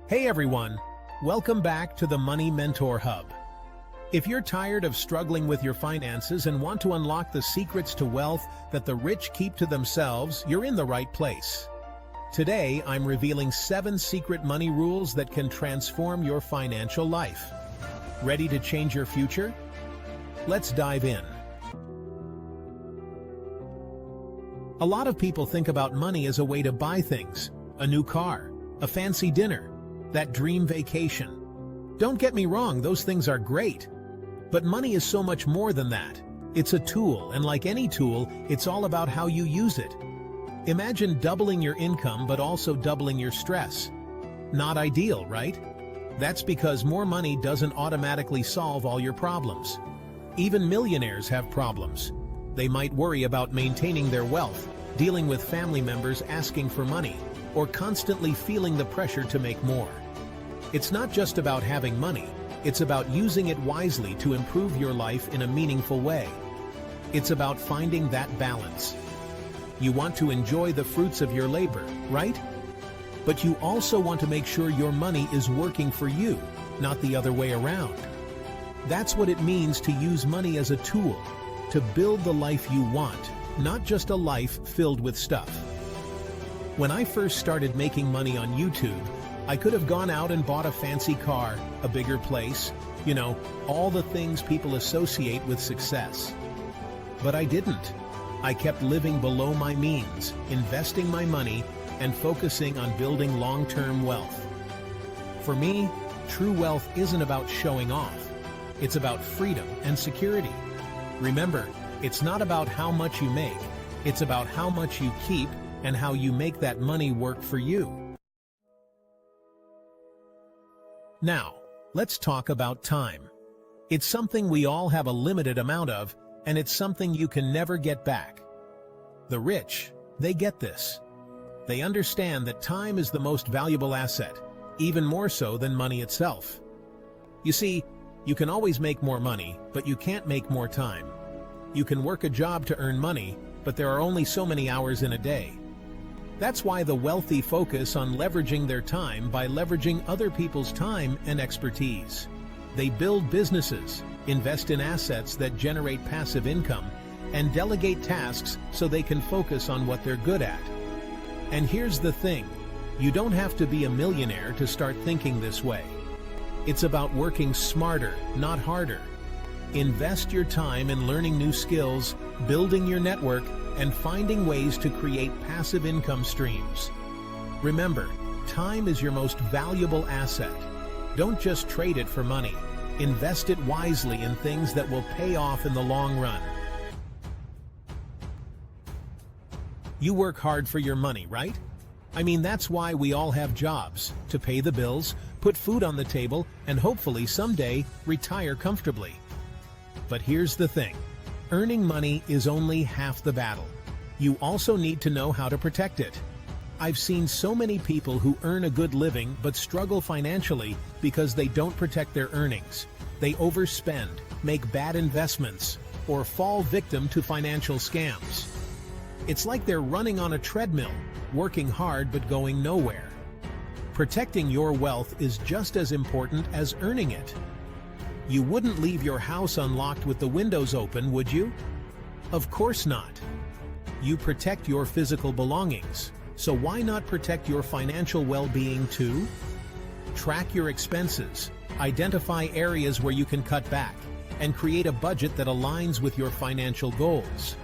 Hey everyone, welcome back to the Money Mentor Hub. If you're tired of struggling with your finances and want to unlock the secrets to wealth that the rich keep to themselves, you're in the right place. Today, I'm revealing 7 secret money rules that can transform your financial life. Ready to change your future? Let's dive in. A lot of people think about money as a way to buy things, a new car, a fancy dinner, that dream vacation. Don't get me wrong, those things are great. But money is so much more than that. It's a tool, and like any tool, it's all about how you use it. Imagine doubling your income but also doubling your stress. Not ideal, right? That's because more money doesn't automatically solve all your problems. Even millionaires have problems. They might worry about maintaining their wealth, dealing with family members asking for money, or constantly feeling the pressure to make more. It's not just about having money, it's about using it wisely to improve your life in a meaningful way. It's about finding that balance. You want to enjoy the fruits of your labor, right? But you also want to make sure your money is working for you, not the other way around. That's what it means to use money as a tool, to build the life you want, not just a life filled with stuff. When I first started making money on YouTube, I could have gone out and bought a fancy car, a bigger place, all the things people associate with success. But I didn't. I kept living below my means, investing my money, and focusing on building long-term wealth. For me, true wealth isn't about showing off. It's about freedom and security. Remember, it's not about how much you make, it's about how much you keep and how you make that money work for you. Now, let's talk about time. It's something we all have a limited amount of, and it's something you can never get back. The rich, they get this. They understand that time is the most valuable asset, even more so than money itself. You see, you can always make more money, but you can't make more time. You can work a job to earn money, but there are only so many hours in a day. That's why the wealthy focus on leveraging their time by leveraging other people's time and expertise. They build businesses, invest in assets that generate passive income, and delegate tasks so they can focus on what they're good at. And here's the thing, you don't have to be a millionaire to start thinking this way. It's about working smarter, not harder. Invest your time in learning new skills, building your network, and finding ways to create passive income streams. Remember, time is your most valuable asset. Don't just trade it for money. Invest it wisely in things that will pay off in the long run. You work hard for your money, right? I mean, that's why we all have jobs, to pay the bills, put food on the table, and hopefully someday retire comfortably. But here's the thing. Earning money is only half the battle. You also need to know how to protect it. I've seen so many people who earn a good living but struggle financially because they don't protect their earnings. They overspend, make bad investments, or fall victim to financial scams. It's like they're running on a treadmill, working hard but going nowhere. Protecting your wealth is just as important as earning it. You wouldn't leave your house unlocked with the windows open, would you? Of course not. You protect your physical belongings, so why not protect your financial well-being too? Track your expenses, identify areas where you can cut back, and create a budget that aligns with your financial goals.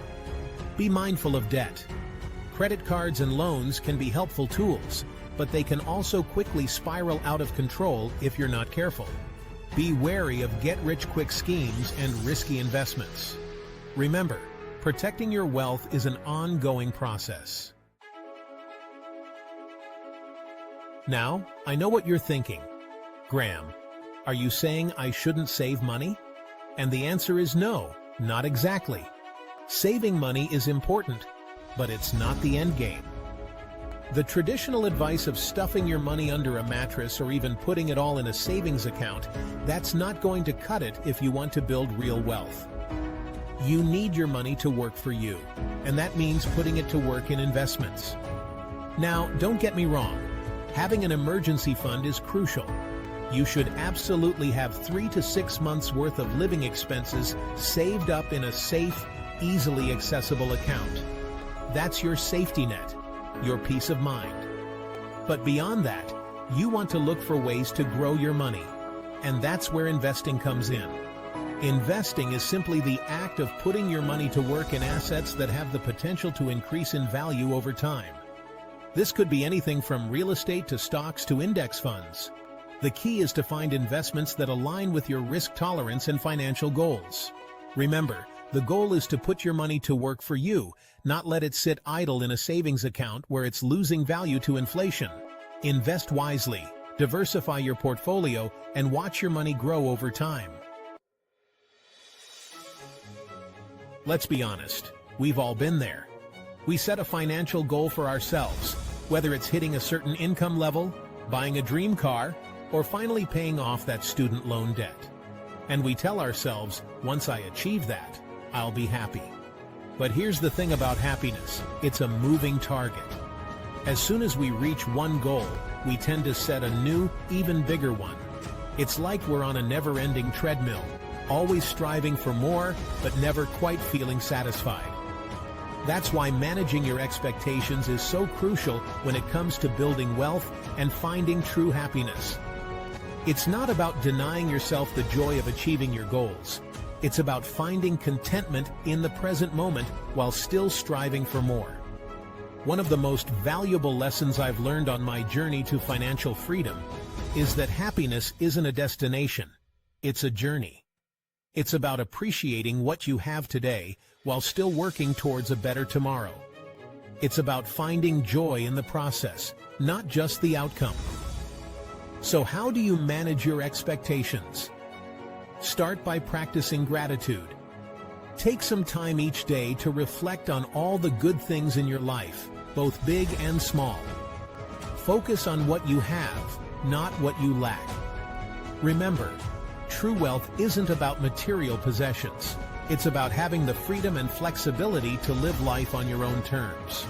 Be mindful of debt. Credit cards and loans can be helpful tools, but they can also quickly spiral out of control if you're not careful. Be wary of get-rich-quick schemes and risky investments. Remember, protecting your wealth is an ongoing process. Now, I know what you're thinking. Graham, are you saying I shouldn't save money? And the answer is no, not exactly. Saving money is important, but it's not the end game. The traditional advice of stuffing your money under a mattress or even putting it all in a savings account, that's not going to cut it if you want to build real wealth. You need your money to work for you, and that means putting it to work in investments. Now, don't get me wrong. Having an emergency fund is crucial. You should absolutely have 3 to 6 months worth of living expenses saved up in a safe, easily accessible account. That's your safety net, your peace of mind. But beyond that, you want to look for ways to grow your money, and that's where investing comes in. Investing is simply the act of putting your money to work in assets that have the potential to increase in value over time. This could be anything from real estate to stocks to index funds. The key is to find investments that align with your risk tolerance and financial goals. Remember, the goal is to put your money to work for you, not let it sit idle in a savings account where it's losing value to inflation. Invest wisely, diversify your portfolio, and watch your money grow over time. Let's be honest, we've all been there. We set a financial goal for ourselves, whether it's hitting a certain income level, buying a dream car, or finally paying off that student loan debt. And we tell ourselves, once I achieve that, I'll be happy. But here's the thing about happiness, it's a moving target. As soon as we reach one goal, we tend to set a new, even bigger one. It's like we're on a never-ending treadmill, always striving for more, but never quite feeling satisfied. That's why managing your expectations is so crucial when it comes to building wealth and finding true happiness. It's not about denying yourself the joy of achieving your goals. It's about finding contentment in the present moment while still striving for more. One of the most valuable lessons I've learned on my journey to financial freedom is that happiness isn't a destination, it's a journey. It's about appreciating what you have today while still working towards a better tomorrow. It's about finding joy in the process, not just the outcome. So how do you manage your expectations? Start by practicing gratitude. Take some time each day to reflect on all the good things in your life, both big and small. Focus on what you have, not what you lack. Remember, true wealth isn't about material possessions. It's about having the freedom and flexibility to live life on your own terms.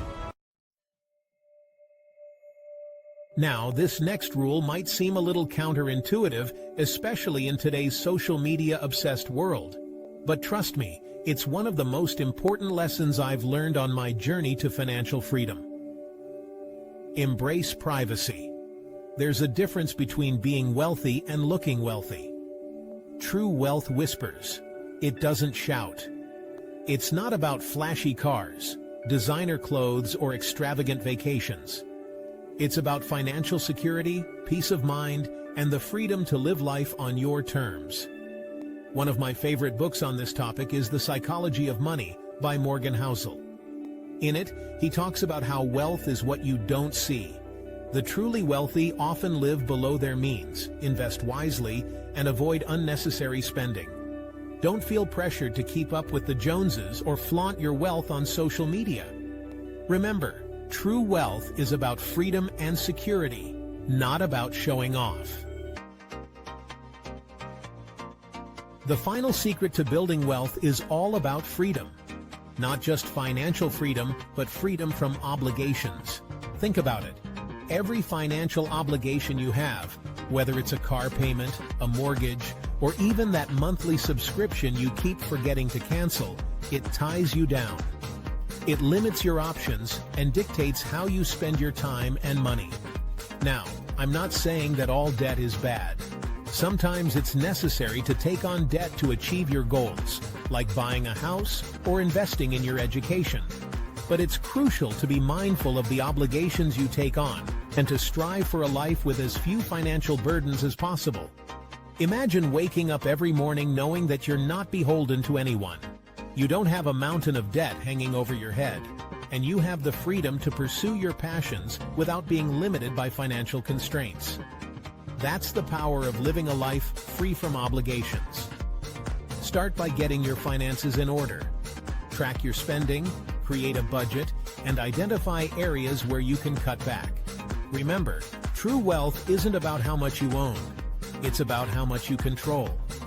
Now, this next rule might seem a little counterintuitive, especially in today's social media-obsessed world. But trust me, it's one of the most important lessons I've learned on my journey to financial freedom. Embrace privacy. There's a difference between being wealthy and looking wealthy. True wealth whispers. It doesn't shout. It's not about flashy cars, designer clothes, or extravagant vacations. It's about financial security, peace of mind, and the freedom to live life on your terms. One of my favorite books on this topic is The Psychology of Money by Morgan Housel. In it, he talks about how wealth is what you don't see. The truly wealthy often live below their means, invest wisely, and avoid unnecessary spending. Don't feel pressured to keep up with the Joneses or flaunt your wealth on social media. Remember, true wealth is about freedom and security, not about showing off. The final secret to building wealth is all about freedom. Not just financial freedom, but freedom from obligations. Think about it. Every financial obligation you have, whether it's a car payment, a mortgage, or even that monthly subscription you keep forgetting to cancel, it ties you down. It limits your options and dictates how you spend your time and money. Now, I'm not saying that all debt is bad. Sometimes it's necessary to take on debt to achieve your goals, like buying a house or investing in your education. But it's crucial to be mindful of the obligations you take on and to strive for a life with as few financial burdens as possible. Imagine waking up every morning knowing that you're not beholden to anyone. You don't have a mountain of debt hanging over your head, and you have the freedom to pursue your passions without being limited by financial constraints. That's the power of living a life free from obligations. Start by getting your finances in order. Track your spending, create a budget, and identify areas where you can cut back. Remember, true wealth isn't about how much you own. It's about how much you control.